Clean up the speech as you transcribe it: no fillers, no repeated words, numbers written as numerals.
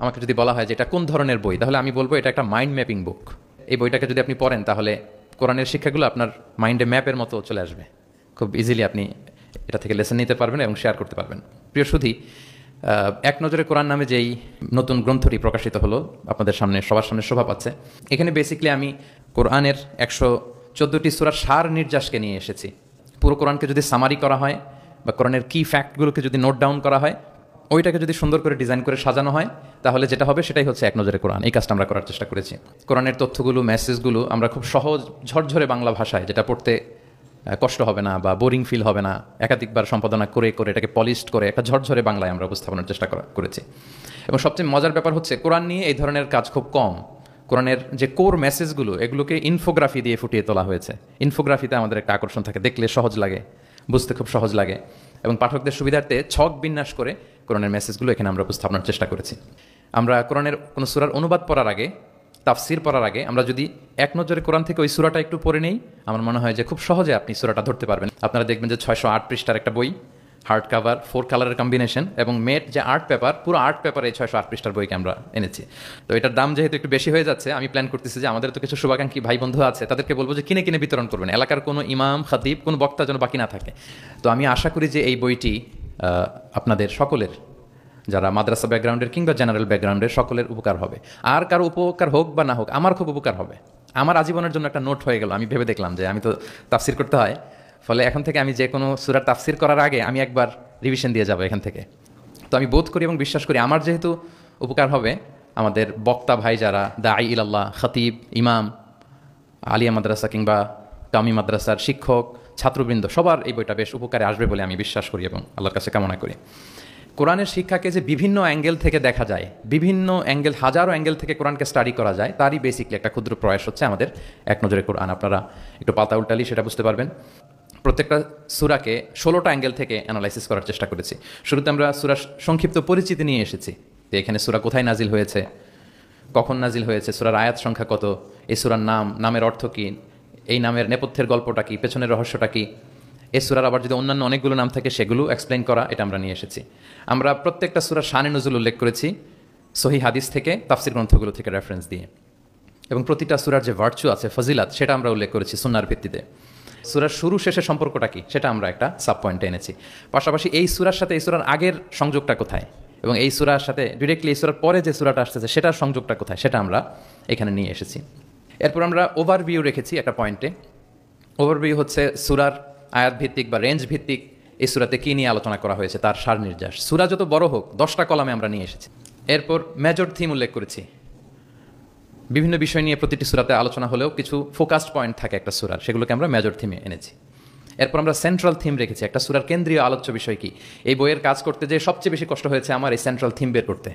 আমাকে যদি বলা হয় যে এটা কোন ধরনের বই, তাহলে আমি বলবো এটা একটা মাইন্ড ম্যাপিং বুক। এই বইটাকে যদি আপনি পড়েন তাহলে কোরআনের শিক্ষাগুলো আপনার মাইন্ডে ম্যাপের মতো চলে আসবে, খুব ইজিলি আপনি এটা থেকে লেসন নিতে পারবেন এবং শেয়ার করতে পারবেন। প্রিয় সুধী, এক নজরে কোরআন নামে যেই নতুন গ্রন্থটি প্রকাশিত হলো আপনাদের সামনে, সবার সামনে শোভা পাচ্ছে, এখানে বেসিক্যালি আমি কোরআনের 114টি সূরার সার নির্যাসকে নিয়ে এসেছি। পুরো কোরআনকে যদি সামারি করা হয় বা কোরআনের কি ফ্যাক্টগুলোকে যদি নোট ডাউন করা হয়, ওইটাকে যদি সুন্দর করে ডিজাইন করে সাজানো হয়, তাহলে যেটা হবে সেটাই হচ্ছে এক নজরে কোরআন। এই কাজটা আমরা করার চেষ্টা করেছি। কোরআনের তথ্যগুলো, মেসেজগুলো আমরা খুব সহজ ঝরঝরে বাংলা ভাষায়, যেটা পড়তে কষ্ট হবে না বা বোরিং ফিল হবে না, একাধিকবার সম্পাদনা করে করে এটাকে পলিশড করে একটা ঝরঝরে বাংলায় আমরা উপস্থাপনের চেষ্টা করেছি। এবং সবচেয়ে মজার ব্যাপার হচ্ছে কোরআন নিয়ে এই ধরনের কাজ খুব কম। কোরআনের যে কোর মেসেজগুলো, এগুলোকে ইনফোগ্রাফি দিয়ে ফুটিয়ে তোলা হয়েছে। ইনফোগ্রাফিতে আমাদের একটা আকর্ষণ থাকে, দেখলে সহজ লাগে, বুঝতে খুব সহজ লাগে, এবং পাঠকদের সুবিধার্থে ছক বিন্যাস করে কোরআনের মেসেজগুলো এখানে আমরা উপস্থাপনের চেষ্টা করেছি। আমরা কোরআনের কোনো সূরার অনুবাদ পড়ার আগে, তাফসির পড়ার আগে আমরা যদি এক নজরে কোরআন থেকে ওই সূরাটা একটু পড়ে নেই, আমার মনে হয় যে খুব সহজে আপনি সূরাটা ধরতে পারবেন। আপনারা দেখবেন যে 608 পৃষ্ঠার একটা বই, হার্ড কাভার, 4 কালারের কম্বিনেশন, এবং মেট যে আর্ট পেপার, পুরো আর্ট পেপারে 608 পৃষ্ঠার বইকে আমরা এনেছি। তো এটার দাম যেহেতু একটু বেশি হয়ে যাচ্ছে, আমি প্ল্যান করতেছি যে আমাদের তো কিছু শুভাকাঙ্ক্ষী ভাই বন্ধু আছে, তাদেরকে বলবো যে কিনে কিনে বিতরণ করবেন, এলাকার কোনো ইমাম, খাতিব, কোনো বক্তা যেন বাকি না থাকে। তো আমি আশা করি যে এই বইটি আপনাদের সকলের, যারা মাদ্রাসা ব্যাকগ্রাউন্ডের কিংবা জেনারেল ব্যাকগ্রাউন্ডের, সকলের উপকার হবে। আর কারো উপকার হোক বা না হোক, আমার খুব উপকার হবে। আমার আজীবনের জন্য একটা নোট হয়ে গেল। আমি ভেবে দেখলাম যে আমি তো তাফসির করতে হয়, ফলে এখন থেকে আমি যে কোনো সূরার তাফসির করার আগে আমি একবার রিভিশন দিয়ে যাব এখান থেকে। তো আমি বোধ করি এবং বিশ্বাস করি আমার যেহেতু উপকার হবে, আমাদের বক্তা ভাই যারা দাঈ ইলাল্লাহ, খতিব, ইমাম, আলিয়া মাদ্রাসা কিংবা কামি মাদ্রাসার শিক্ষক, ছাত্রবৃন্দ, সবার এই বইটা বেশ উপকারে আসবে বলে আমি বিশ্বাস করি এবং আল্লাহর কাছে কামনা করি। কোরআনের শিক্ষাকে যে বিভিন্ন অ্যাঙ্গেল থেকে দেখা যায়, বিভিন্ন অ্যাঙ্গেল, হাজারো অ্যাঙ্গেল থেকে কোরআনকে স্টাডি করা যায়, তারই বেসিকলি একটা ক্ষুদ্র প্রয়াস হচ্ছে আমাদের এক নজরে কোরআন। আপনারা একটু পাতা উল্টালি সেটা বুঝতে পারবেন। প্রত্যেকটা সূরাকে 16টা অ্যাঙ্গেল থেকে অ্যানালাইসিস করার চেষ্টা করেছি। শুরুতে আমরা সূরার সংক্ষিপ্ত পরিচিতি নিয়ে এসেছি, যে এখানে সূরা কোথায় নাজিল হয়েছে, কখন নাজিল হয়েছে, সূরার আয়াত সংখ্যা কত, এই সূরার নাম, নামের অর্থ কী, এই নামের নেপথ্যের গল্পটা কী, পেছনের রহস্যটা কী, এই সূরার আবার যদি অন্যান্য অনেকগুলো নাম থাকে সেগুলো এক্সপ্লেন করা, এটা আমরা নিয়ে এসেছি। আমরা প্রত্যেকটা সূরার শানে নুজুল উল্লেখ করেছি সহিহ হাদিস থেকে, তাফসির গ্রন্থগুলো থেকে রেফারেন্স দিয়ে, এবং প্রতিটা সূরার যে ভার্চু আছে, ফজিলাত, সেটা আমরা উল্লেখ করেছি সুন্নাহর ভিত্তিতে। সূরার শুরু শেষের সম্পর্কটা কি সেটা আমরা একটা সাব পয়েন্টে এনেছি। পাশাপাশি এই সূরার সাথে এই সূরার আগের সংযোগটা কোথায়, এবং এই সূরার সাথে ডিরেক্টলি এই সূরার পরে যে সূরাটা আসতেছে সেটার সংযোগটা কোথায়, সেটা আমরা এখানে নিয়ে এসেছি। এরপর আমরা ওভারভিউ রেখেছি একটা পয়েন্টে। ওভারভিউ হচ্ছে সূরার আয়াত ভিত্তিক বা রেঞ্জ ভিত্তিক এই সূরাতে কী নিয়ে আলোচনা করা হয়েছে তার সার নির্যাস। সূরা যত বড় হোক, 10টা কলামে আমরা নিয়ে এসেছি। এরপর মেজর থিম উল্লেখ করেছি। বিভিন্ন বিষয় নিয়ে প্রতিটি সূরাতে আলোচনা হলেও কিছু ফোকাসড পয়েন্ট থাকে একটা সূরার, সেগুলোকে আমরা মেজর থিমে এনেছি। এরপর আমরা সেন্ট্রাল থিম রেখেছি। একটা সূরার কেন্দ্রীয় আলোচ্য বিষয় কি, এই বইয়ের কাজ করতে যে সবচেয়ে বেশি কষ্ট হয়েছে আমার এই সেন্ট্রাল থিম বের করতে।